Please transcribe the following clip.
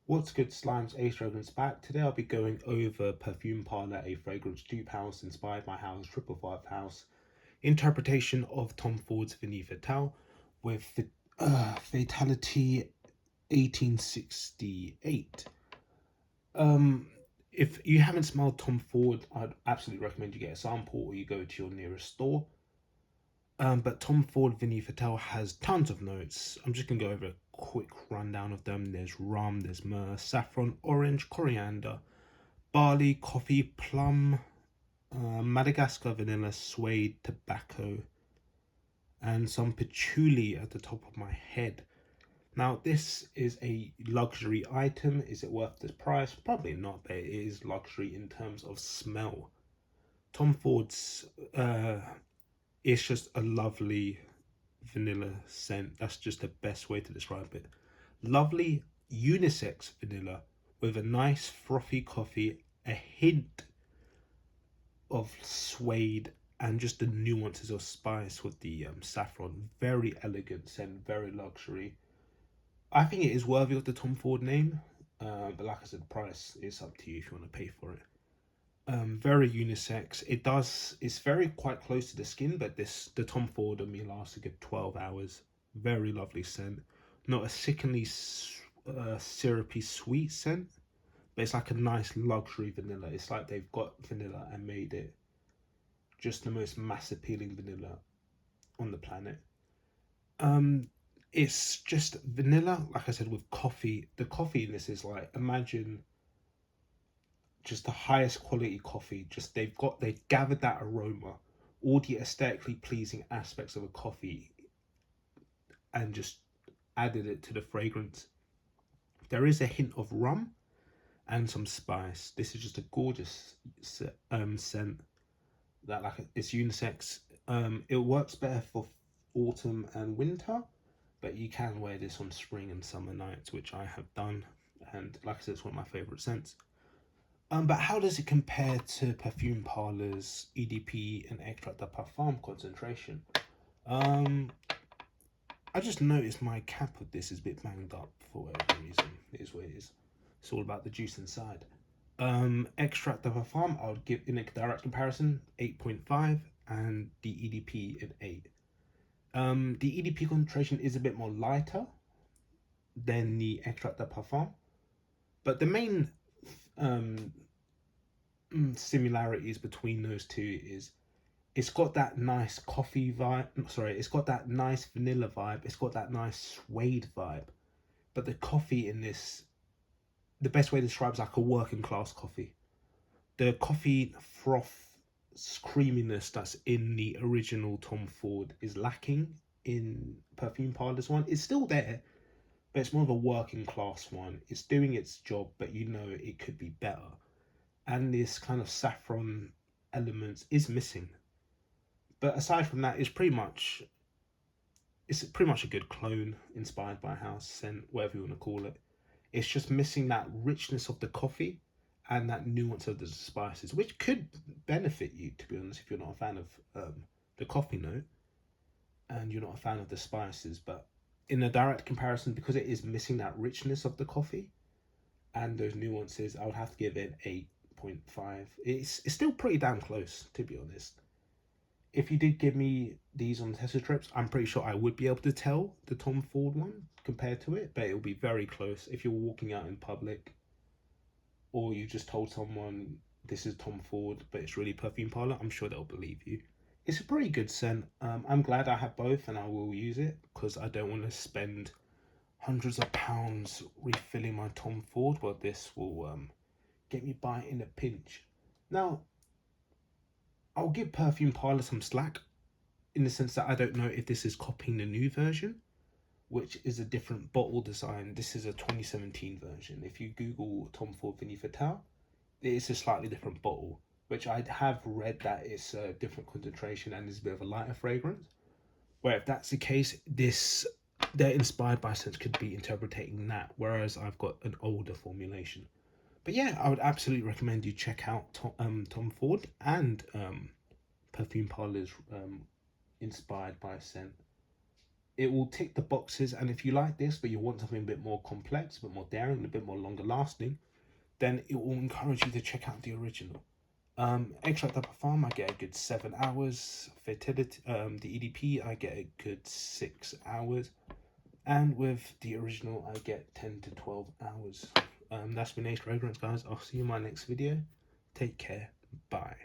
What's good, Slimes? Ace Fragrance back. Today I'll be going over Perfume Parlour, a fragrance dupe house inspired by house, 555 house, interpretation of Tom Ford's Vanille Fatale with Fatality 1868. Um, if you haven't smelled Tom Ford, I'd absolutely recommend you get a sample or you go to your nearest store. But Tom Ford Vanille Fatale has tons of notes. I'm just gonna go over a quick rundown of them. There's rum, there's myrrh, saffron, orange, coriander, barley, coffee, plum, Madagascar vanilla, suede, tobacco, and some patchouli at the top of my head. Now, this is a luxury item. Is it worth this price? Probably not, but it is luxury in terms of smell. Tom Ford's it's just a lovely vanilla scent. That's just the best way to describe it. Lovely unisex vanilla with a nice frothy coffee, a hint of suede, and just the nuances of spice with the saffron. Very elegant scent, very luxury. I think it is worthy of the Tom Ford name, but like I said, the price is up to you if you want to pay for it. Very unisex. It's very quite close to the skin, but the Tom Ford on me lasts a good 12 hours. Very lovely scent. Not a sickeningly syrupy sweet scent, but it's like a nice luxury vanilla. It's like they've got vanilla and made it just the most mass appealing vanilla on the planet. Um, it's just vanilla, like I said, with coffee. The coffee in this is like, imagine just the highest quality coffee. Just they've gathered that aroma, all the aesthetically pleasing aspects of a coffee, and just added it to the fragrance. There is a hint of rum and some spice. This is just a gorgeous scent that like it's unisex. It works better for autumn and winter, but you can wear this on spring and summer nights, which I have done, and like I said, it's one of my favorite scents. But how does it compare to Perfume Parlour's EDP and Extract de Parfum concentration? Um, I just noticed my cap of this is a bit banged up for whatever reason. It is what it is. It's all about the juice inside. Extract de Parfum, I would give in a direct comparison 8.5 and the EDP an 8. The EDP concentration is a bit more lighter than the Extract de Parfum, but the main um, similarities between those two is it's got that nice coffee vibe. Sorry, it's got that nice vanilla vibe. It's got that nice suede vibe. But the coffee in this, the best way to describe is like a working class coffee. The coffee froth creaminess that's in the original Tom Ford is lacking in Perfume Parlour's one. It's still there, but it's more of a working class one. It's doing its job, but you know it could be better. And this kind of saffron elements is missing. But aside from that, it's pretty much a good clone inspired by house scent, whatever you want to call it. It's just missing that richness of the coffee and that nuance of the spices, which could benefit you, to be honest, if you're not a fan of the coffee note and you're not a fan of the spices. But in a direct comparison, because it is missing that richness of the coffee and those nuances, I would have to give it 8.5. It's still pretty damn close, to be honest. If you did give me these on tester trips, I'm pretty sure I would be able to tell the Tom Ford one compared to it, but it will be very close. If you're walking out in public or you just told someone this is Tom Ford, but it's really Perfume Parlour, I'm sure they'll believe you. It's a pretty good scent. I'm glad I have both and I will use it because I don't want to spend hundreds of pounds refilling my Tom Ford. Well, this will get me by in a pinch. Now, I'll give Perfume Parlour some slack in the sense that I don't know if this is copying the new version, which is a different bottle design. This is a 2017 version. If you Google Tom Ford Vanille Fatale, it is a slightly different bottle, which I have read that it's a different concentration and is a bit of a lighter fragrance. Where if that's the case, this they're inspired by scents could be interpreting that, whereas I've got an older formulation. But yeah, I would absolutely recommend you check out Tom Ford and Perfume Parlour's inspired by scent. it will tick the boxes. And if you like this, but you want something a bit more complex, a bit more daring, a bit more longer lasting, then it will encourage you to check out the original. Extract de Parfum, I get a good 7 hours. Fatality, the EDP, I get a good 6 hours. And with the original, I get 10 to 12 hours. That's been Ace Fragrance, guys. I'll see you in my next video. Take care. Bye.